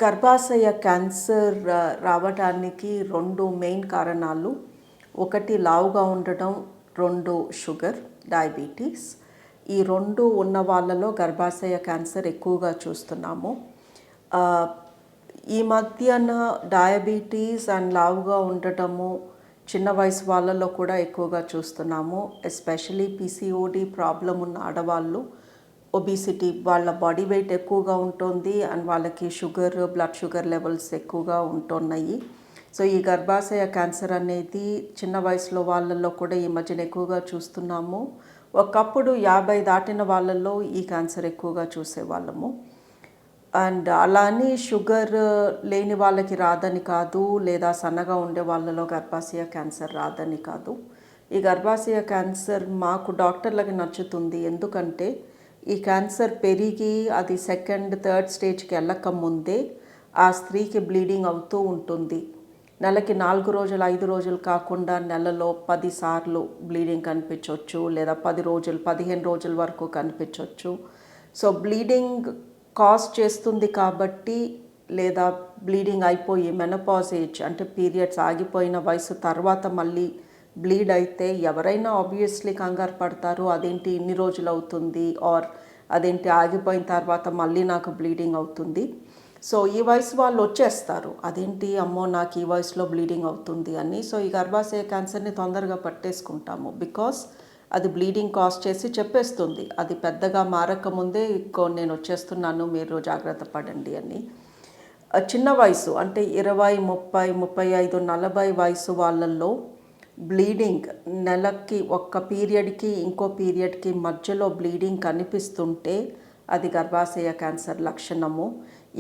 గర్భాశయ క్యాన్సర్ రావడానికి 2 మెయిన్ కారణాలు. ఒకటి లావుగా ఉండటం, 2 షుగర్, డయాబెటీస్. ఈ 2 ఉన్న వాళ్ళలో గర్భాశయ క్యాన్సర్ ఎక్కువగా చూస్తున్నాము. ఈ మధ్యన డయాబెటీస్ అండ్ లావుగా ఉండటము చిన్న వయసు వాళ్ళలో కూడా ఎక్కువగా చూస్తున్నాము. ఎస్పెషలీ పీసీఓడి ప్రాబ్లం ఉన్న ఆడవాళ్ళు, ఒబిసిటీ, వాళ్ళ బాడీ వెయిట్ ఎక్కువగా ఉంటుంది అండ్ వాళ్ళకి షుగర్, బ్లడ్ షుగర్ లెవెల్స్ ఎక్కువగా ఉంటున్నాయి. సో ఈ గర్భాశయ క్యాన్సర్ అనేది చిన్న వయసులో వాళ్ళల్లో కూడా ఈ మధ్యన ఎక్కువగా చూస్తున్నాము. ఒకప్పుడు 50 దాటిన వాళ్ళల్లో ఈ క్యాన్సర్ ఎక్కువగా చూసేవాళ్ళము. అండ్ అలా అని షుగర్ లేని వాళ్ళకి రాదని కాదు, లేదా సన్నగా ఉండే వాళ్ళలో గర్భాశయ క్యాన్సర్ రాదని కాదు. ఈ గర్భాశయ క్యాన్సర్ మాకు డాక్టర్లకి నచ్చుతుంది. ఎందుకంటే ఈ క్యాన్సర్ పెరిగి అది సెకండ్, థర్డ్ స్టేజ్కి వెళ్ళక ముందే ఆ స్త్రీకి బ్లీడింగ్ అవుతూ ఉంటుంది. నెలకి 4 రోజులు, 5 రోజులు కాకుండా నెలలో 10 సార్లు బ్లీడింగ్ కనిపించవచ్చు, లేదా 10 రోజులు, 15 రోజుల వరకు కనిపించవచ్చు. సో బ్లీడింగ్ కాజ్ చేస్తుంది కాబట్టి, లేదా బ్లీడింగ్ అయిపోయి మెనోపాజ్ ఏజ్ అంటే పీరియడ్స్ ఆగిపోయిన వయసు తర్వాత మళ్ళీ బ్లీడ్ అయితే ఎవరైనా ఆబ్వియస్లీ కంగారు పడతారు. అదేంటి ఇన్ని రోజులు అవుతుంది, ఆర్ అదేంటి ఆగిపోయిన తర్వాత మళ్ళీ నాకు బ్లీడింగ్ అవుతుంది. సో ఈ వయసు వాళ్ళు వచ్చేస్తారు, అదేంటి అమ్మో నాకు ఈ వయసులో బ్లీడింగ్ అవుతుంది అని. సో ఈ గర్భాశయ క్యాన్సర్ని తొందరగా పట్టేసుకుంటాము, బికాస్ అది బ్లీడింగ్ కాజ్ చేసి చెప్పేస్తుంది. అది పెద్దగా మారకముందే నేను వచ్చేస్తున్నాను, మీరు జాగ్రత్త పడండి అని. చిన్న వయసు అంటే 20, 30, 35, 40 వయసు వాళ్ళల్లో బ్లీడింగ్ నెలకి ఒక్క పీరియడ్కి ఇంకో పీరియడ్కి మధ్యలో బ్లీడింగ్ కనిపిస్తుంటే అది గర్భాశయ క్యాన్సర్ లక్షణము.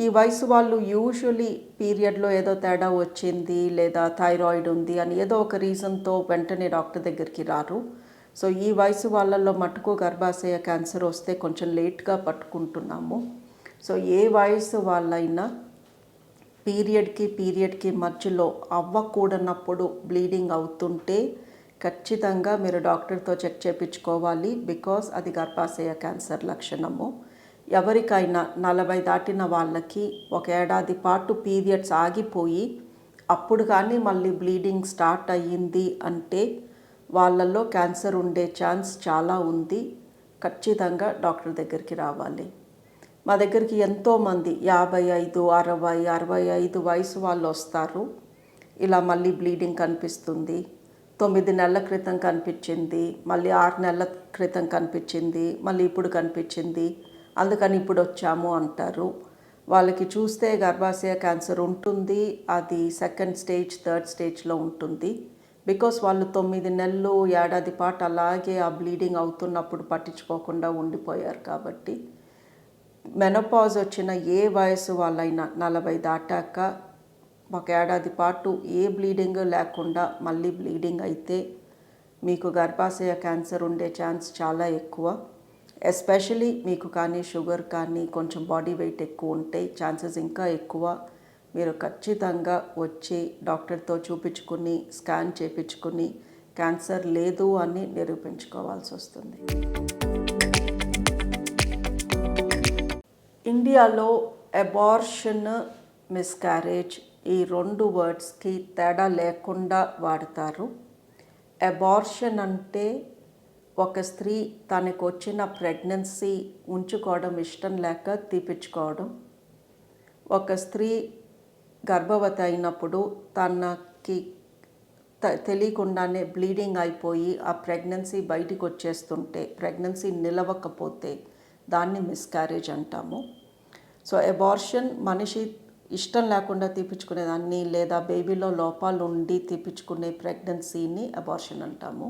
ఈ వయసు వాళ్ళు యూజువలీ పీరియడ్లో ఏదో తేడా వచ్చింది, లేదా థైరాయిడ్ ఉంది అని ఏదో ఒక రీజన్తో వెంటనే డాక్టర్ దగ్గరికి రారు. సో ఈ వయసు వాళ్ళల్లో మటుకు గర్భాశయ క్యాన్సర్ వస్తే కొంచెం లేట్గా పట్టుకుంటున్నాము. సో ఏ వయసు వాళ్ళైనా పీరియడ్కి మధ్యలో అవ్వకూడనప్పుడు బ్లీడింగ్ అవుతుంటే ఖచ్చితంగా మీరు డాక్టర్తో చెక్ చేయించుకోవాలి, బికాస్ అది గర్భాశయ క్యాన్సర్ లక్షణము. ఎవరికైనా 40 దాటిన వాళ్ళకి 1 ఏడాది పాటు పీరియడ్స్ ఆగిపోయి అప్పుడు కానీ మళ్ళీ బ్లీడింగ్ స్టార్ట్ అయ్యింది అంటే వాళ్ళల్లో క్యాన్సర్ ఉండే ఛాన్స్ చాలా ఉంది. ఖచ్చితంగా డాక్టర్ దగ్గరికి రావాలి. మా దగ్గరికి ఎంతోమంది 55, 60, 65 వయసు వాళ్ళు వస్తారు. ఇలా మళ్ళీ బ్లీడింగ్ కనిపిస్తుంది, 9 నెలల క్రితం కనిపించింది, మళ్ళీ 6 నెలల క్రితం కనిపించింది, మళ్ళీ ఇప్పుడు కనిపించింది, అందుకని ఇప్పుడు వచ్చాము అంటారు. వాళ్ళకి చూస్తే గర్భాశయ క్యాన్సర్ ఉంటుంది, అది సెకండ్ స్టేజ్, థర్డ్ స్టేజ్లో ఉంటుంది. బికాస్ వాళ్ళు 9 నెలలు, ఏడాది పాటు అలాగే ఆ బ్లీడింగ్ అవుతున్నప్పుడు పట్టించుకోకుండా ఉండిపోయారు. కాబట్టి మెనోపాజ్ వచ్చిన ఏ వయసు వాళ్ళైనా 40 దాటాక 1 ఏడాది పాటు ఏ బ్లీడింగ్ లేకుండా మళ్ళీ బ్లీడింగ్ అయితే మీకు గర్భాశయ క్యాన్సర్ ఉండే ఛాన్స్ చాలా ఎక్కువ. ఎస్పెషలీ మీకు కానీ షుగర్ కానీ కొంచెం బాడీ వెయిట్ ఎక్కువ ఉంటే ఛాన్సెస్ ఇంకా ఎక్కువ. మీరు ఖచ్చితంగా వచ్చి డాక్టర్తో చూపించుకుని, స్కాన్ చేయించుకుని క్యాన్సర్ లేదు అని నిరూపించుకోవాల్సి వస్తుంది. ఇండియాలో అబార్షన్, మిస్క్యారేజ్ ఈ 2 వర్డ్స్కి తేడా లేకుండా వాడతారు. అబార్షన్ అంటే ఒక స్త్రీ తనకు వచ్చిన ప్రెగ్నెన్సీ ఉంచుకోవడం ఇష్టం లేక తీపించుకోవడం. ఒక స్త్రీ గర్భవతి అయినప్పుడు తనకి తెలియకుండానే బ్లీడింగ్ అయిపోయి ఆ ప్రెగ్నెన్సీ బయటికి వచ్చేస్తుంటే, ప్రెగ్నెన్సీ నిలవకపోతే దాన్ని మిస్క్యారేజ్ అంటాము. సో అబార్షన్ మనిషి ఇష్టం లేకుండా తీపించుకునేదాన్ని, లేదా బేబీలో లోపాలు ఉండి తీపించుకునే ప్రెగ్నెన్సీని అబార్షన్ అంటాము.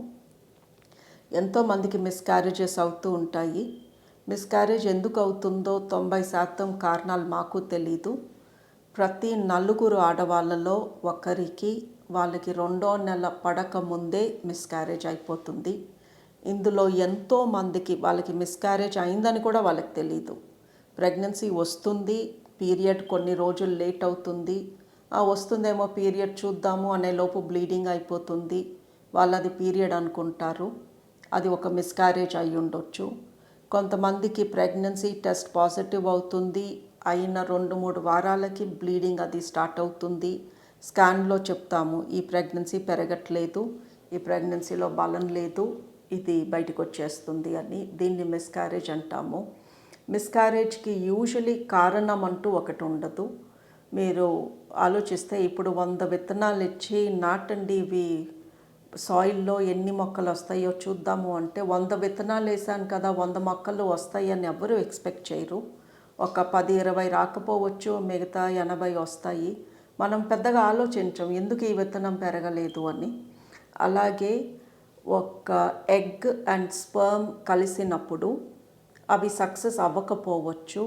ఎంతోమందికి మిస్క్యారేజెస్ అవుతూ ఉంటాయి. మిస్క్యారేజ్ ఎందుకు అవుతుందో 90% కారణాలు మాకు తెలీదు. ప్రతి 4 ఆడవాళ్ళలో ఒకరికి వాళ్ళకి 2వ నెల పడక ముందే మిస్క్యారేజ్ అయిపోతుంది. ఇందులో ఎంతోమందికి వాళ్ళకి మిస్క్యారేజ్ అయిందని కూడా వాళ్ళకి తెలీదు. ప్రెగ్నెన్సీ వస్తుంది, పీరియడ్ కొన్ని రోజులు లేట్ అవుతుంది, వస్తుందేమో పీరియడ్ చూద్దాము అనే లోపు బ్లీడింగ్ అయిపోతుంది. వాళ్ళది పీరియడ్ అనుకుంటారు, అది ఒక మిస్క్యారేజ్ అయి ఉండొచ్చు. కొంతమందికి ప్రెగ్నెన్సీ టెస్ట్ పాజిటివ్ అవుతుంది, అయిన 2-3 వారాలకి బ్లీడింగ్ అది స్టార్ట్ అవుతుంది. స్కాన్లో చెప్తాము ఈ ప్రెగ్నెన్సీ పెరగట్లేదు, ఈ ప్రెగ్నెన్సీలో బలం లేదు, ఇది బయటకు వచ్చేస్తుంది అని. దీన్ని మిస్క్యారేజ్ అంటాము. మిస్క్యారేజ్కి యూజువలీ కారణం అంటూ ఒకటి ఉండదు. మీరు ఆలోచిస్తే ఇప్పుడు 100 విత్తనాలు ఇచ్చి నాటండి ఇవి సాయిల్లో ఎన్ని మొక్కలు వస్తాయో చూద్దాము అంటే 100 విత్తనాలు వేసాను కదా 100 మొక్కలు వస్తాయి అని ఎవరు ఎక్స్పెక్ట్ చేయరు. ఒక 10-20 రాకపోవచ్చు, మిగతా 80 వస్తాయి. మనం పెద్దగా ఆలోచించం ఎందుకు ఈ విత్తనం పెరగలేదు అని. అలాగే ఒక ఎగ్ అండ్ స్పర్మ్ కలిసినప్పుడు అవి సక్సెస్ అవ్వకపోవచ్చు.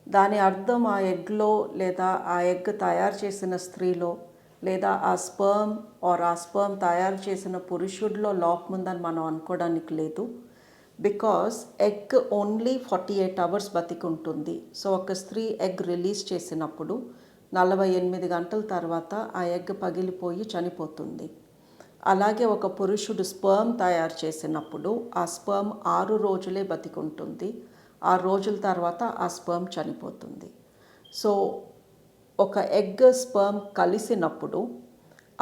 దాని అర్థం ఆ ఎగ్లో లేదా ఆ ఎగ్ తయారు చేసిన స్త్రీలో లేదా ఆ స్పర్మ్ తయారు చేసిన పురుషుడిలో లోపం ఉందని మనం అనుకోవడానికి లేదు. బికాస్ ఎగ్ ఓన్లీ 48 అవర్స్ బతికుంటుంది. సో ఒక స్త్రీ ఎగ్ రిలీజ్ చేసినప్పుడు 48 గంటల తర్వాత ఆ ఎగ్ పగిలిపోయి చనిపోతుంది. అలాగే ఒక పురుషుడు స్పర్మ్ తయారు చేసినప్పుడు ఆ స్పర్మ్ 6 రోజులే బతికుంటుంది. 6 రోజుల తర్వాత ఆ స్పర్మ్ చనిపోతుంది. సో ఒక ఎగ్ స్పర్మ్ కలిసినప్పుడు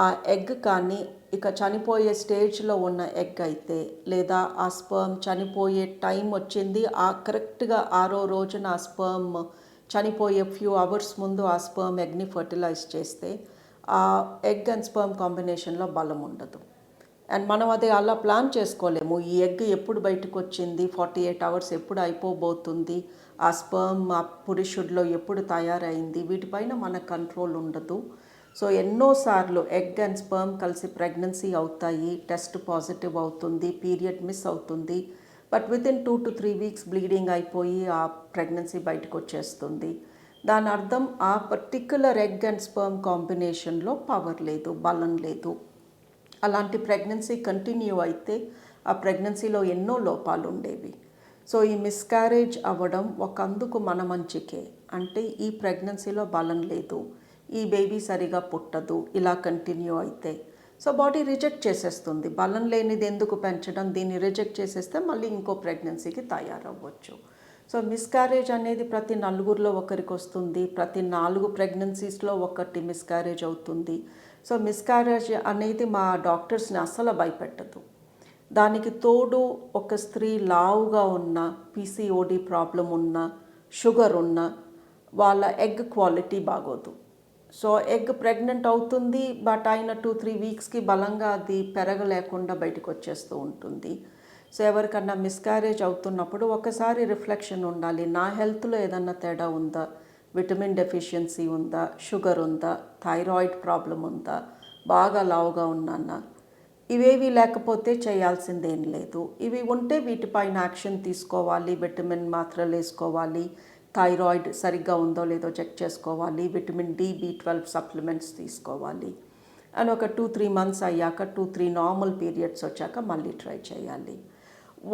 ఆ ఎగ్ కానీ ఇక చనిపోయే స్టేజ్లో ఉన్న ఎగ్ అయితే లేదా ఆ స్పర్మ్ చనిపోయే టైం వచ్చింది కరెక్ట్గా 6వ రోజున ఆ స్పర్మ్ చనిపోయే ఫ్యూ అవర్స్ ముందు ఆ స్పర్మ్ ఎగ్ని ఫర్టిలైజ్ చేస్తే ఆ ఎగ్ అండ్ స్పర్మ్ కాంబినేషన్లో బలం ఉండదు. అండ్ మనం అది అలా ప్లాన్ చేసుకోలేము. ఈ ఎగ్ ఎప్పుడు బయటకు వచ్చింది, 48 అవర్స్ ఎప్పుడు అయిపోబోతుంది, ఆ స్పర్మ్ ఆ పురుషుడిలో ఎప్పుడు తయారైంది, వీటిపైన మన కంట్రోల్ ఉండదు. సో ఎన్నోసార్లు ఎగ్ అండ్ స్పర్మ్ కలిసి ప్రెగ్నెన్సీ అవుతాయి, టెస్ట్ పాజిటివ్ అవుతుంది, పీరియడ్ మిస్ అవుతుంది. But within 2 to 3 weeks bleeding అయిపోయి ఆ ప్రెగ్నెన్సీ బయటకు వచ్చేస్తుంది. దాని అర్థం ఆ పర్టిక్యులర్ ఎగ్ అండ్ స్పర్మ్ కాంబినేషన్లో పవర్ లేదు, బలం లేదు. అలాంటి ప్రెగ్నెన్సీ కంటిన్యూ అయితే ఆ ప్రెగ్నెన్సీలో ఎన్నో లోపాలు ఉండేవి. సో ఈ మిస్క్యారేజ్ అవ్వడం ఒకందుకు మన మంచికే. అంటే ఈ ప్రెగ్నెన్సీలో బలం లేదు, ఈ బేబీ సరిగా పుట్టదు, ఇలా కంటిన్యూ అయితే సో బాడీ రిజెక్ట్ చేసేస్తుంది. బలం లేనిది ఎందుకు పెంచడం, దీన్ని రిజెక్ట్ చేసేస్తే మళ్ళీ ఇంకో ప్రెగ్నెన్సీకి తయారవ్వచ్చు. సో మిస్క్యారేజ్ అనేది ప్రతి 4 ఒకరికి వస్తుంది, ప్రతి 4 ప్రెగ్నెన్సీస్లో ఒకటి మిస్క్యారేజ్ అవుతుంది. సో మిస్క్యారేజ్ అనేది మా డాక్టర్స్ని అస్సలు భయపెట్టదు. దానికి తోడు ఒక స్త్రీ లావుగా ఉన్న, పీసీఓడి ప్రాబ్లం ఉన్న, షుగర్ ఉన్న వాళ్ళ ఎగ్ క్వాలిటీ బాగోదు. సో ఎగ్ ప్రెగ్నెంట్ అవుతుంది, బట్ అయిన 2-3 వీక్స్కి బలంగా అది పెరగలేకుండా బయటకు వచ్చేస్తూ ఉంటుంది. సో ఎవరికన్నా మిస్క్యారేజ్ అవుతున్నప్పుడు ఒకసారి రిఫ్లెక్షన్ ఉండాలి. నా హెల్త్లో ఏదన్నా తేడా ఉందా, విటమిన్ డెఫిషియన్సీ ఉందా, షుగర్ ఉందా, థైరాయిడ్ ప్రాబ్లం ఉందా, బాగా లావుగా ఉన్నానా, ఇవేవి లేకపోతే చేయాల్సిందేం లేదు. ఇవి ఉంటే వీటిపైన యాక్షన్ తీసుకోవాలి, విటమిన్ మాత్రలు వేసుకోవాలి, థైరాయిడ్ సరిగ్గా ఉందో లేదో చెక్ చేసుకోవాలి, విటమిన్ డి, B12 సప్లిమెంట్స్ తీసుకోవాలి. అని ఒక 2-3 మంత్స్ అయ్యాక 2-3 నార్మల్ పీరియడ్స్ వచ్చాక మళ్ళీ ట్రై చేయాలి.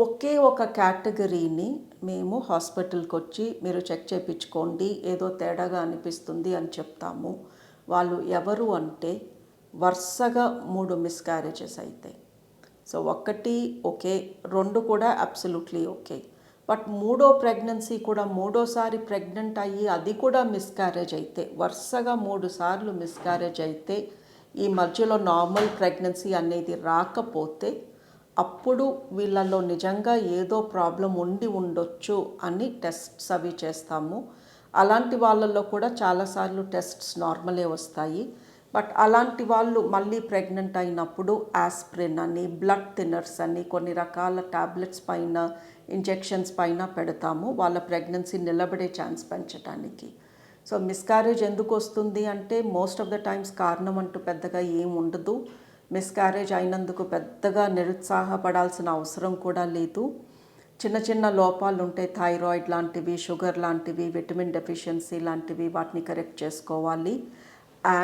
ఒకే ఒక కేటగిరీని మేము హాస్పిటల్కి వచ్చి మీరు చెక్ చేయించుకోండి, ఏదో తేడాగా అనిపిస్తుంది అని చెప్తాము. వాళ్ళు ఎవరు అంటే వరుసగా 3 మిస్క్యారేజెస్ అయితే. సో 1 ఓకే, 2 కూడా అబ్సల్యూట్లీ ఓకే. బట్ 3వ ప్రెగ్నెన్సీ కూడా 3వసారి ప్రెగ్నెంట్ అయ్యి అది కూడా మిస్క్యారేజ్ అయితే, వరుసగా 3 సార్లు మిస్క్యారేజ్ అయితే ఈ మధ్యలో నార్మల్ ప్రెగ్నెన్సీ అనేది రాకపోతే అప్పుడు వీళ్ళల్లో నిజంగా ఏదో ప్రాబ్లం ఉండి ఉండొచ్చు అని టెస్ట్స్ అవి చేస్తాము. అలాంటి వాళ్ళల్లో కూడా చాలాసార్లు టెస్ట్స్ నార్మలే వస్తాయి. బట్ అలాంటి వాళ్ళు మళ్ళీ ప్రెగ్నెంట్ అయినప్పుడు ఆస్ప్రిన్ అని, బ్లడ్ థిన్నర్స్ అని కొన్ని రకాల టాబ్లెట్స్ పైన, ఇంజెక్షన్స్ పైన పెడతాము వాళ్ళ ప్రెగ్నెన్సీ నిలబడే ఛాన్స్ పెంచడానికి. సో మిస్క్యారేజ్ ఎందుకు వస్తుంది అంటే మోస్ట్ ఆఫ్ ద టైమ్స్ కారణం అంటూ పెద్దగా ఏం ఉండదు. మిస్క్యారేజ్ అయినందుకు పెద్దగా నిరుత్సాహపడాల్సిన అవసరం కూడా లేదు. చిన్న చిన్న లోపాలు ఉంటాయి, థైరాయిడ్ లాంటివి, షుగర్ లాంటివి, విటమిన్ డెఫిషియన్సీ లాంటివి, వాటిని కరెక్ట్ చేసుకోవాలి.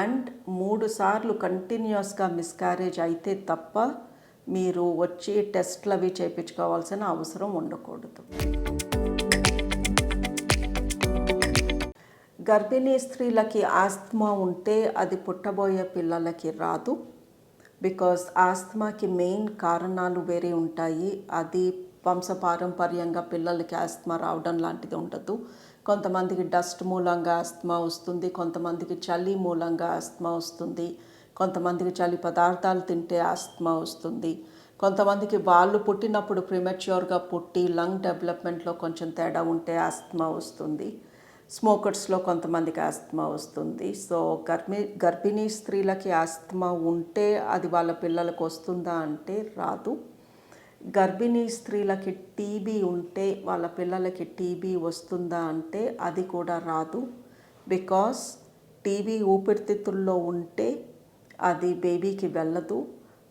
అండ్ 3 సార్లు కంటిన్యూస్గా మిస్క్యారేజ్ అయితే తప్ప మీరు వచ్చి టెస్ట్లు అవి చేయించుకోవాల్సిన అవసరం ఉండకూడదు. గర్భిణీ స్త్రీలకి ఆస్తమా ఉంటే అది పుట్టబోయే పిల్లలకి రాదు. బికాస్ ఆస్తమాకి మెయిన్ కారణాలు వేరే ఉంటాయి. అది వంశపారంపర్యంగా పిల్లలకి ఆస్తమా రావడం లాంటిది ఉండదు. కొంతమందికి డస్ట్ మూలంగా ఆస్తమా వస్తుంది, కొంతమందికి చలి మూలంగా ఆస్తమా వస్తుంది, కొంతమందికి చలి పదార్థాలు తింటే ఆస్తమా వస్తుంది, కొంతమందికి వాళ్ళు పుట్టినప్పుడు ప్రిమెచ్యూర్గా పుట్టి లంగ్ డెవలప్మెంట్లో కొంచెం తేడా ఉంటే ఆస్తమా వస్తుంది. స్మోకర్స్లో కొంతమందికి ఆస్తమా వస్తుంది. సో గర్భిణీ స్త్రీలకి ఆస్తమా ఉంటే అది వాళ్ళ పిల్లలకు వస్తుందా అంటే రాదు. గర్భిణీ స్త్రీలకి టీబీ ఉంటే వాళ్ళ పిల్లలకి టీబీ వస్తుందా అంటే అది కూడా రాదు. బికాస్ టీబీ ఊపిరితిత్తుల్లో ఉంటే అది బేబీకి వెళ్ళదు.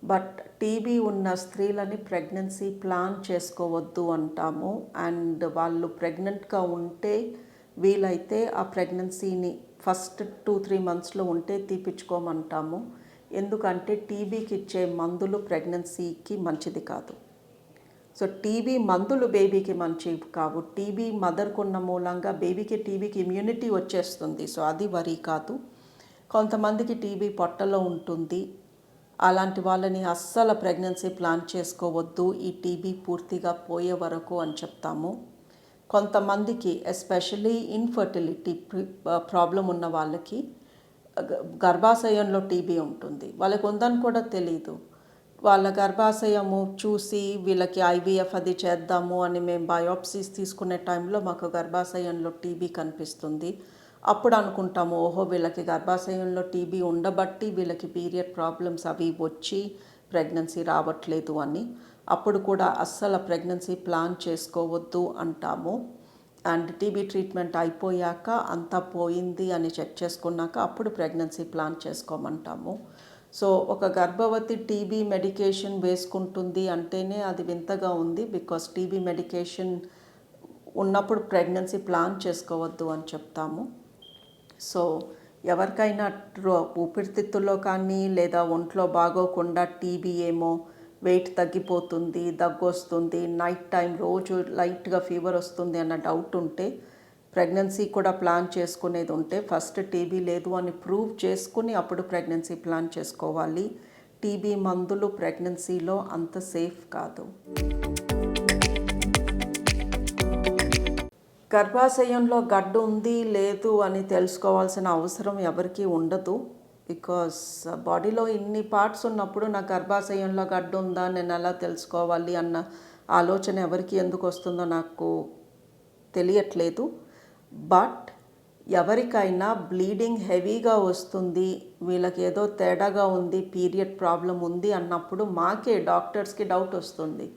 బట్ టీబీ ఉన్న స్త్రీలని ప్రెగ్నెన్సీ ప్లాన్ చేసుకోవద్దు అంటాము. అండ్ వాళ్ళు ప్రెగ్నెంట్గా ఉంటే వీలైతే ఆ ప్రెగ్నెన్సీని ఫస్ట్ 2-3 మంత్స్లో ఉంటే తీపించుకోమంటాము. ఎందుకంటే టీబీకి ఇచ్చే మందులు ప్రెగ్నెన్సీకి మంచిది కాదు. సో టీబీ మందులు బేబీకి మంచివి కావు. టీబీ మదర్కు ఉన్న మూలంగా బేబీకి ఇమ్యూనిటీ వచ్చేస్తుంది. సో అది వరి కాదు. కొంతమందికి టీబీ పొట్టలో ఉంటుంది. అలాంటి వాళ్ళని అస్సలు ప్రెగ్నెన్సీ ప్లాన్ చేసుకోవద్దు, ఈ టీబీ పూర్తిగా పోయే వరకు అని చెప్తాము. కొంతమందికి ఎస్పెషలీ ఇన్ఫర్టిలిటీ ప్రాబ్లం ఉన్న వాళ్ళకి గర్భాశయంలో టీబీ ఉంటుంది. వాళ్ళకి ఉందని కూడా తెలీదు. వాళ్ళ గర్భాశయము చూసి వీళ్ళకి ఐవీఎఫ్ అది చేద్దాము అని మేము బయోప్సీస్ తీసుకునే టైంలో మాకు గర్భాశయంలో టీబీ కనిపిస్తుంది. అప్పుడు అనుకుంటాము, ఓహో వీళ్ళకి గర్భాశయంలో టీబీ ఉండబట్టి వీళ్ళకి పీరియడ్ ప్రాబ్లమ్స్ అవి వచ్చి ప్రెగ్నెన్సీ రావట్లేదు అని. అప్పుడు కూడా అస్సలు ప్రెగ్నెన్సీ ప్లాన్ చేసుకోవద్దు అంటాము. అండ్ టీబీ ట్రీట్మెంట్ అయిపోయాక అంతా పోయింది అని చెక్ చేసుకున్నాక అప్పుడు ప్రెగ్నెన్సీ ప్లాన్ చేసుకోమంటాము. సో ఒక గర్భవతి టీబీ మెడికేషన్ వేసుకుంటుంది అంటేనే అది వింతగా ఉంది. బికాస్ టీబీ మెడికేషన్ ఉన్నప్పుడు ప్రెగ్నెన్సీ ప్లాన్ చేసుకోవద్దు అని చెప్తాము. సో ఎవరికైనా ఊపిరితిత్తుల్లో కానీ లేదా ఒంట్లో బాగోకుండా టీబీ ఏమో వెయిట్ తగ్గిపోతుంది, దగ్గు వస్తుంది, నైట్ టైం రోజు లైట్గా ఫీవర్ వస్తుంది అన్న డౌట్ ఉంటే, ప్రెగ్నెన్సీ కూడా ప్లాన్ చేసుకునేది ఉంటే ఫస్ట్ టీబీ లేదు అని ప్రూవ్ చేసుకుని అప్పుడు ప్రెగ్నెన్సీ ప్లాన్ చేసుకోవాలి. టీబీ మందులు ప్రెగ్నెన్సీలో అంత సేఫ్ కాదు. గర్భాశయంలో గడ్డ ఉంది లేదు అని తెలుసుకోవాల్సిన అవసరం ఎవరికీ ఉండదు. బికాస్ బాడీలో ఇన్ని పార్ట్స్ ఉన్నప్పుడు నా గర్భాశయంలో గడ్డ ఉందా, నేను ఎలా తెలుసుకోవాలి అన్న ఆలోచన ఎవరికి ఎందుకు వస్తుందో నాకు తెలియట్లేదు. బట్ ఎవరికైనా బ్లీడింగ్ హెవీగా వస్తుంది, వీళ్ళకి ఏదో తేడాగా ఉంది, పీరియడ్ ప్రాబ్లం ఉంది అన్నప్పుడు మాకే డాక్టర్స్కి డౌట్ వస్తుంది,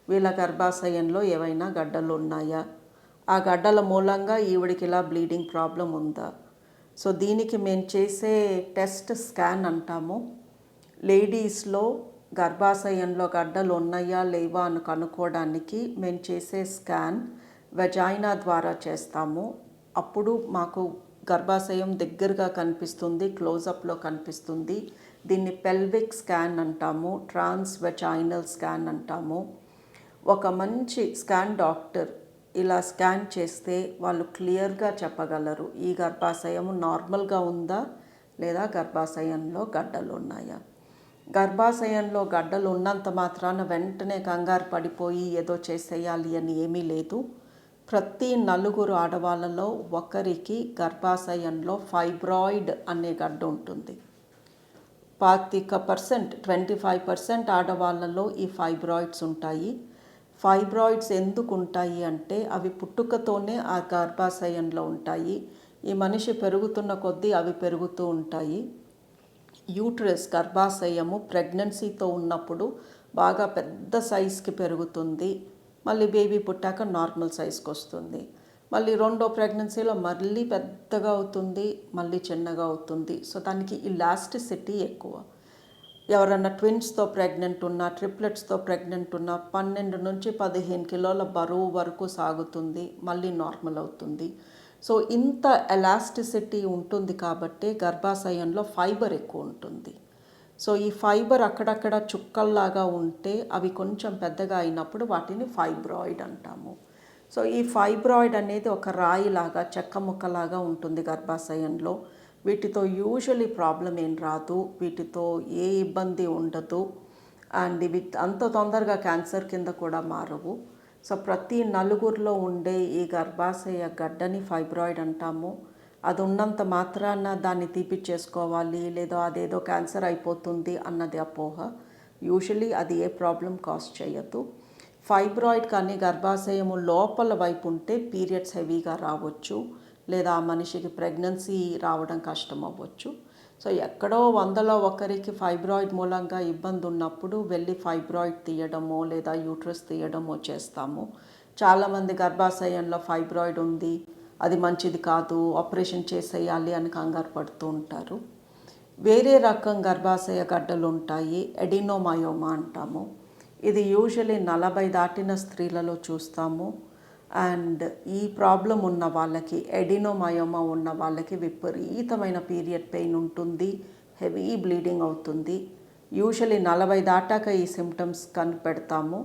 వీళ్ళ గర్భాశయంలో ఏవైనా గడ్డలు ఉన్నాయా, ఆ గడ్డల మూలంగా ఈవిడికి ఇలా బ్లీడింగ్ ప్రాబ్లం ఉందా. సో దీనికి మేము చేసే టెస్ట్ స్కాన్ అంటాము. లేడీస్లో గర్భాశయంలో గడ్డలు ఉన్నాయా లేవా అని కనుక్కోవడానికి మేము చేసే స్కాన్ వెజైనా ద్వారా చేస్తాము. అప్పుడు మాకు గర్భాశయం దగ్గరగా కనిపిస్తుంది, క్లోజప్లో కనిపిస్తుంది. దీన్ని పెల్విక్ స్కాన్ అంటాము, ట్రాన్స్ వెజైనల్ స్కాన్ అంటాము. ఒక మంచి స్కాన్ డాక్టర్ ఇలా స్కాన్ చేస్తే వాళ్ళు క్లియర్గా చెప్పగలరు ఈ గర్భాశయం నార్మల్గా ఉందా లేదా గర్భాశయంలో గడ్డలు ఉన్నాయా. గర్భాశయంలో గడ్డలు ఉన్నంత మాత్రాన వెంటనే కంగారు పడిపోయి ఏదో చేసేయాలి అని ఏమీ లేదు. ప్రతి 4 ఆడవాళ్ళలో ఒకరికి గర్భాశయంలో ఫైబ్రాయిడ్ అనే గడ్డ ఉంటుంది. 25%, 25% ఆడవాళ్ళలో ఈ ఫైబ్రాయిడ్స్ ఉంటాయి. ఫైబ్రాయిడ్స్ ఎందుకు ఉంటాయి అంటే అవి పుట్టుకతోనే ఆ గర్భాశయంలో ఉంటాయి. ఈ మనిషి పెరుగుతున్న కొద్దీ అవి పెరుగుతూ ఉంటాయి. యూట్రస్ గర్భాశయము ప్రెగ్నెన్సీతో ఉన్నప్పుడు బాగా పెద్ద సైజ్కి పెరుగుతుంది, మళ్ళీ బేబీ పుట్టాక నార్మల్ సైజ్కి వస్తుంది. మళ్ళీ రెండో ప్రెగ్నెన్సీలో మళ్ళీ పెద్దగా అవుతుంది, మళ్ళీ చిన్నగా అవుతుంది. సో దానికి ఇలాస్టిసిటీ ఎక్కువ. ఎవరన్నా ట్విన్స్తో ప్రెగ్నెంట్ ఉన్నా, ట్రిప్లెట్స్తో ప్రెగ్నెంట్ ఉన్నా 12 నుంచి 15 కిలోల బరువు వరకు సాగుతుంది, మళ్ళీ నార్మల్ అవుతుంది. సో ఇంత ఎలాస్టిసిటీ ఉంటుంది కాబట్టి గర్భాశయంలో ఫైబర్ ఎక్కువ ఉంటుంది. సో ఈ ఫైబర్ అక్కడక్కడ చుక్కల్లాగా ఉంటే అవి కొంచెం పెద్దగా అయినప్పుడు వాటిని ఫైబ్రాయిడ్ అంటాము. సో ఈ ఫైబ్రాయిడ్ అనేది ఒక రాయిలాగా చెక్క ముక్కలాగా ఉంటుంది గర్భాశయంలో. వీటితో యూజువలీ ప్రాబ్లం ఏం రాదు, వీటితో ఏ ఇబ్బంది ఉండదు. అండ్ ఇవి అంత తొందరగా క్యాన్సర్ కింద కూడా మారవు. సో ప్రతి నలుగురిలో ఉండే ఈ గర్భాశయ గడ్డని ఫైబ్రాయిడ్ అంటాము. అది ఉన్నంత మాత్రాన దాన్ని తీపిచ్చేసుకోవాలి లేదా అదేదో క్యాన్సర్ అయిపోతుంది అన్నది అపోహ. యూజువలీ అది ఏ ప్రాబ్లం కాజ్ చేయదు. ఫైబ్రాయిడ్ కానీ గర్భాశయము లోపల వైపు ఉంటే పీరియడ్స్ హెవీగా రావచ్చు లేదా ఆ మనిషికి ప్రెగ్నెన్సీ రావడం కష్టం అవ్వచ్చు. సో ఎక్కడో 100లో ఒకరికి ఫైబ్రాయిడ్ మూలంగా ఇబ్బంది ఉన్నప్పుడు వెళ్ళి ఫైబ్రాయిడ్ తీయడమో లేదా యూట్రస్ తీయడమో చేస్తాము. చాలామంది గర్భాశయంలో ఫైబ్రాయిడ్ ఉంది, అది మంచిది కాదు, ఆపరేషన్ చేసేయాలి అని కంగారు పడుతూ ఉంటారు. వేరే రకం గర్భాశయ గడ్డలు ఉంటాయి, ఎడినోమయోమా అంటాము. ఇది యూజువలీ 40 దాటిన స్త్రీలలో చూస్తాము. అండ్ ఈ ప్రాబ్లం ఉన్న వాళ్ళకి, ఎడినోమయోమా ఉన్న వాళ్ళకి విపరీతమైన పీరియడ్ పెయిన్ ఉంటుంది, హెవీ బ్లీడింగ్ అవుతుంది. యూజువలీ 40 దాటాక ఈ సిమ్టమ్స్ కనిపెడతాము.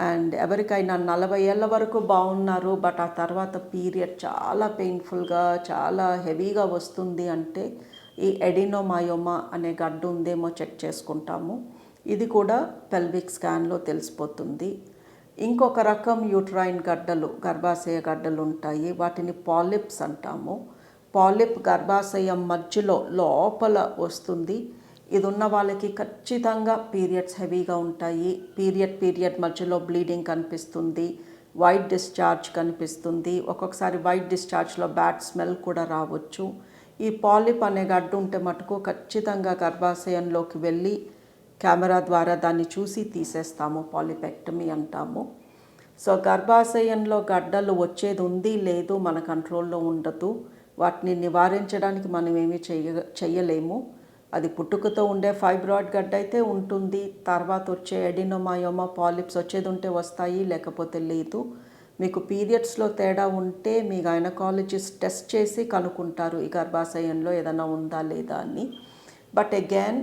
అండ్ ఎవరికైనా 40 ఏళ్ళ వరకు బాగున్నారు, బట్ ఆ తర్వాత పీరియడ్ చాలా పెయిన్ఫుల్గా చాలా హెవీగా వస్తుంది అంటే ఈ ఎడినోమయోమా అనే గడ్డ ఉందేమో చెక్ చేసుకుంటాము. ఇది కూడా పెల్విక్ స్కాన్లో తెలిసిపోతుంది. ఇంకొక రకం యూట్రైన్ గడ్డలు, గర్భాశయ గడ్డలు ఉంటాయి, వాటిని పాలిప్స్ అంటాము. పాలిప్ గర్భాశయం మధ్యలో లోపల వస్తుంది. ఇది ఉన్న వాళ్ళకి ఖచ్చితంగా పీరియడ్స్ హెవీగా ఉంటాయి. పీరియడ్ మధ్యలో బ్లీడింగ్ కనిపిస్తుంది, వైట్ డిశ్చార్జ్ కనిపిస్తుంది. ఒక్కొక్కసారి వైట్ డిశ్చార్జ్లో బ్యాడ్ స్మెల్ కూడా రావచ్చు. ఈ పాలిప్ అనే గడ్డ ఉంటే మటుకు ఖచ్చితంగా గర్భాశయంలోకి వెళ్ళి కెమెరా ద్వారా దాన్ని చూసి తీసేస్తాము, పాలిపెక్టమీ అంటాము. సో గర్భాశయంలో గడ్డలు వచ్చేది ఉంది లేదు మన కంట్రోల్లో ఉండదు. వాటిని నివారించడానికి మనం ఏమీ చెయ్యలేము. అది పుట్టుకతో ఉండే ఫైబ్రాయిడ్ గడ్డ అయితే ఉంటుంది, తర్వాత వచ్చే ఎడినోమయోమా పాలిప్స్ వచ్చేది ఉంటే వస్తాయి, లేకపోతే లేదు. మీకు పీరియడ్స్లో తేడా ఉంటే మీ గైనకాలజిస్ట్ టెస్ట్ చేసి కనుక్కుంటారు ఈ గర్భాశయంలో ఏదైనా ఉందా లేదా అని. బట్ అగైన్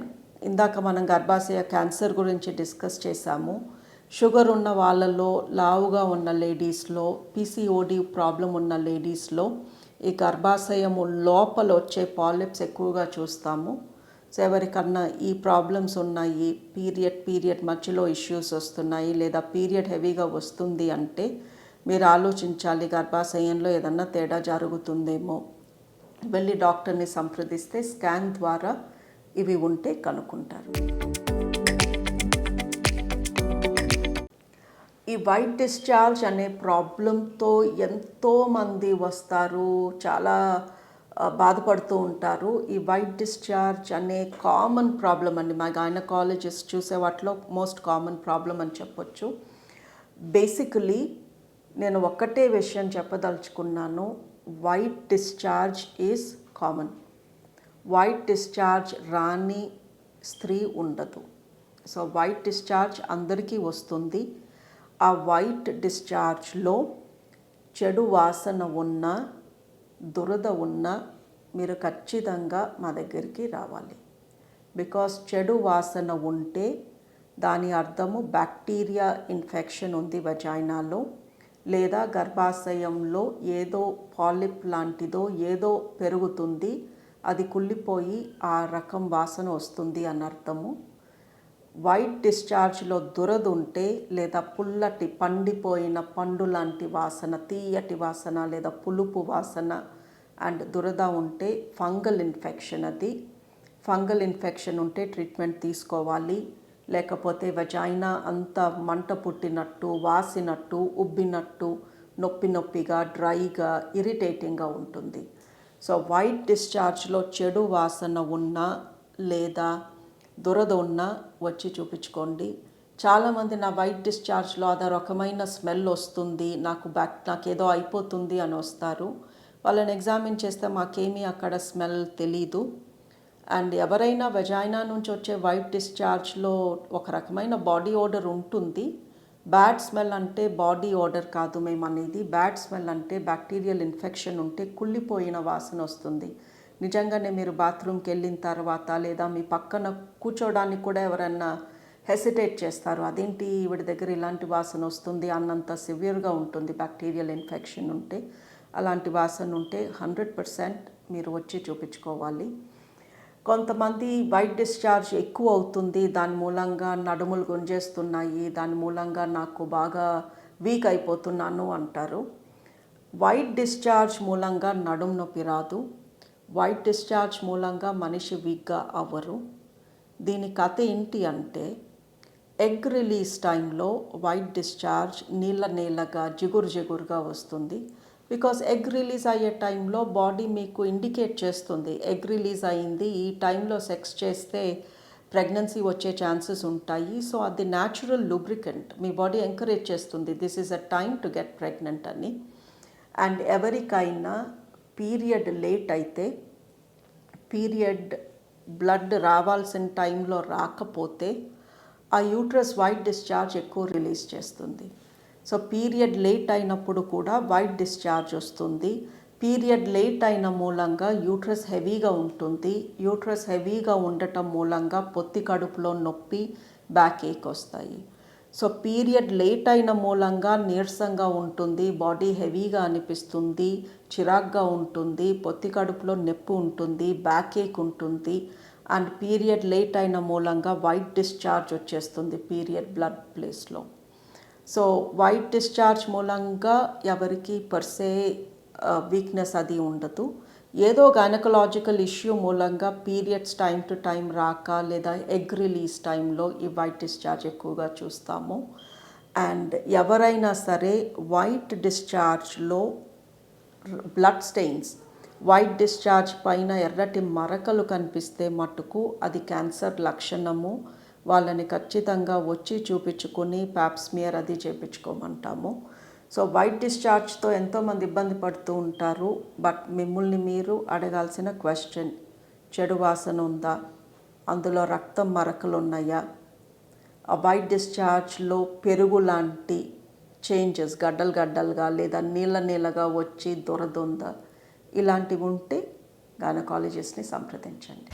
ఇందాక మనం గర్భాశయ క్యాన్సర్ గురించి డిస్కస్ చేశాము. షుగర్ ఉన్న వాళ్ళలో, లావుగా ఉన్న లేడీస్లో, పీసీఓడి ప్రాబ్లం ఉన్న లేడీస్లో ఈ గర్భాశయము లోపల వచ్చే పాలిప్స్ ఎక్కువగా చూస్తాము. సో ఎవరికన్నా ఈ ప్రాబ్లమ్స్ ఉన్నాయి, పీరియడ్ మధ్యలో ఇష్యూస్ వస్తున్నాయి లేదా పీరియడ్ హెవీగా వస్తుంది అంటే మీరు ఆలోచించాలి, గర్భాశయంలో ఏదన్నా తేడా జరుగుతుందేమో. వెళ్ళి డాక్టర్ని సంప్రదిస్తే స్కాన్ ద్వారా ఇవి ఉంటే కనుక్కుంటారు. ఈ వైట్ డిశ్చార్జ్ అనే ప్రాబ్లంతో ఎంతోమంది వస్తారు, చాలా బాధపడుతూ ఉంటారు. ఈ వైట్ డిశ్చార్జ్ అనే కామన్ ప్రాబ్లం అండి, మా గైనకాలజిస్ట్ చూసే వాటిలో మోస్ట్ కామన్ ప్రాబ్లం అని చెప్పొచ్చు. బేసికలీ నేను ఒక్కటే విషయం చెప్పదలుచుకున్నాను, white discharge is common. White discharge రాని స్త్రీ ఉండదు. సో వైట్ డిశ్చార్జ్ అందరికీ వస్తుంది. ఆ వైట్ డిశ్చార్జ్లో చెడు వాసన ఉన్న, దురద ఉన్న మీరు ఖచ్చితంగా మా దగ్గరికి రావాలి. బికాస్ చెడు వాసన ఉంటే దాని అర్థము బ్యాక్టీరియా ఇన్ఫెక్షన్ ఉంది వజైనాలో, లేదా గర్భాశయంలో ఏదో పాలిప్ లాంటిదో ఏదో పెరుగుతుంది, అది కుళ్ళిపోయి ఆ రకం వాసన వస్తుంది అని అర్థము. వైట్ డిశ్చార్జ్లో దురద ఉంటే లేదా పుల్లటి పండిపోయిన పండు లాంటి వాసన, తీయటి వాసన లేదా పులుపు వాసన అండ్ దురద ఉంటే ఫంగల్ ఇన్ఫెక్షన్. అది ఫంగల్ ఇన్ఫెక్షన్ ఉంటే ట్రీట్మెంట్ తీసుకోవాలి. లేకపోతే వజైనా అంతా మంట పుట్టినట్టు, వాసినట్టు, ఉబ్బినట్టు, నొప్పిగా, డ్రైగా, ఇరిటేటింగ్గా ఉంటుంది. సో వైట్ డిశ్చార్జ్లో చెడు వాసన ఉన్నా లేదా దురద ఉన్నా వచ్చి చూపించుకోండి. చాలామంది నా వైట్ డిశ్చార్జ్లో అదో రకమైన స్మెల్ వస్తుంది, నాకేదో అయిపోతుంది అని వస్తారు. వాళ్ళని ఎగ్జామిన్ చేస్తే మాకేమీ అక్కడ స్మెల్ తెలీదు. అండ్ ఎవరైనా వెజైనా నుంచి వచ్చే వైట్ డిశ్చార్జ్లో ఒక రకమైన బాడీ ఓడర్ ఉంటుంది. బ్యాడ్ స్మెల్ అంటే బాడీ ఓడర్ కాదు మేము అనేది. బ్యాడ్ స్మెల్ అంటే బ్యాక్టీరియల్ ఇన్ఫెక్షన్ ఉంటే కుళ్ళిపోయిన వాసన వస్తుంది. నిజంగానే మీరు బాత్రూమ్కి వెళ్ళిన తర్వాత లేదా మీ పక్కన కూర్చోడానికి కూడా ఎవరైనా హెసిటేట్ చేస్తారు, అదేంటి వీడి దగ్గర ఇలాంటి వాసన వస్తుంది అన్నంత సివియర్గా ఉంటుంది బ్యాక్టీరియల్ ఇన్ఫెక్షన్ ఉంటే. అలాంటి వాసన ఉంటే 100% మీరు వచ్చి చూపించుకోవాలి. కొంతమంది వైట్ డిశ్చార్జ్ ఎక్కువ అవుతుంది, దాని మూలంగా నడుములు గుంజేస్తున్నాయి, దాని మూలంగా నాకు బాగా వీక్ అయిపోతున్నాను అంటారు. వైట్ డిశ్చార్జ్ మూలంగా నడుము నొప్పి రాదు. వైట్ డిశ్చార్జ్ మూలంగా మనిషి వీక్గా అవ్వరు. దీని కథ ఏంటి అంటే, ఎగ్ రిలీజ్ టైంలో వైట్ డిశ్చార్జ్ నీళ్ళగా జిగురుగా వస్తుంది. బికాస్ ఎగ్ రిలీజ్ అయ్యే టైంలో బాడీ మీకు ఇండికేట్ చేస్తుంది, ఎగ్ రిలీజ్ అయింది, ఈ టైంలో సెక్స్ చేస్తే ప్రెగ్నెన్సీ వచ్చే ఛాన్సెస్ ఉంటాయి. సో అది న్యాచురల్ లూబ్రికెంట్, మీ బాడీ ఎంకరేజ్ చేస్తుంది this is a time to get pregnant అని. అండ్ ఎవరికైనా పీరియడ్ లేట్ అయితే, పీరియడ్ బ్లడ్ రావాల్సిన టైంలో రాకపోతే ఆ యూట్రస్ వైట్ డిశ్చార్జ్ ఎక్కువ రిలీజ్ చేస్తుంది. సో పీరియడ్ లేట్ అయినప్పుడు కూడా వైట్ డిశ్చార్జ్ వస్తుంది. పీరియడ్ లేట్ అయిన మూలంగా యూట్రస్ హెవీగా ఉంటుంది. యూట్రస్ హెవీగా ఉండటం మూలంగా పొత్తి కడుపులో నొప్పి, బ్యాక్ ఏక్ వస్తాయి. సో పీరియడ్ లేట్ అయిన మూలంగా నీరసంగా ఉంటుంది, బాడీ హెవీగా అనిపిస్తుంది, చిరాగ్గా ఉంటుంది, పొత్తి కడుపులో నొప్పి ఉంటుంది, బ్యాక్ ఏక్ ఉంటుంది. అండ్ పీరియడ్ లేట్ అయిన మూలంగా వైట్ డిశ్చార్జ్ వచ్చేస్తుంది పీరియడ్ బ్లడ్ ప్లేస్లో. సో వైట్ డిశ్చార్జ్ మూలంగా ఎవరికి పర్సే వీక్నెస్ అది ఉండదు. ఏదో గైనకలాజికల్ ఇష్యూ మూలంగా పీరియడ్స్ టైం టు టైం రాక లేదా ఎగ్ రిలీజ్ టైంలో ఈ వైట్ డిశ్చార్జ్ ఎక్కువగా చూస్తాము. అండ్ ఎవరైనా సరే వైట్ డిశ్చార్జ్లో బ్లడ్ స్టెయిన్స్, వైట్ డిశ్చార్జ్ పైన ఎర్రటి మరకలు కనిపిస్తే మట్టుకు అది క్యాన్సర్ లక్షణము. వాళ్ళని ఖచ్చితంగా వచ్చి చూపించుకొని ప్యాప్స్మియర్ అది చేయించుకోమంటాము. సో వైట్ డిశ్చార్జ్తో ఎంతోమంది ఇబ్బంది పడుతూ ఉంటారు. బట్ మిమ్మల్ని మీరు అడగాల్సిన క్వశ్చన్, చెడు వాసన ఉందా, అందులో రక్తం మరకలు ఉన్నాయా, ఆ వైట్ డిశ్చార్జ్లో పెరుగు లాంటి చేంజెస్ గడ్డలుగా లేదా నీళ్ళగా వచ్చి దురదుందా, ఇలాంటివి ఉంటే గైనకాలజిస్ట్ని సంప్రదించండి.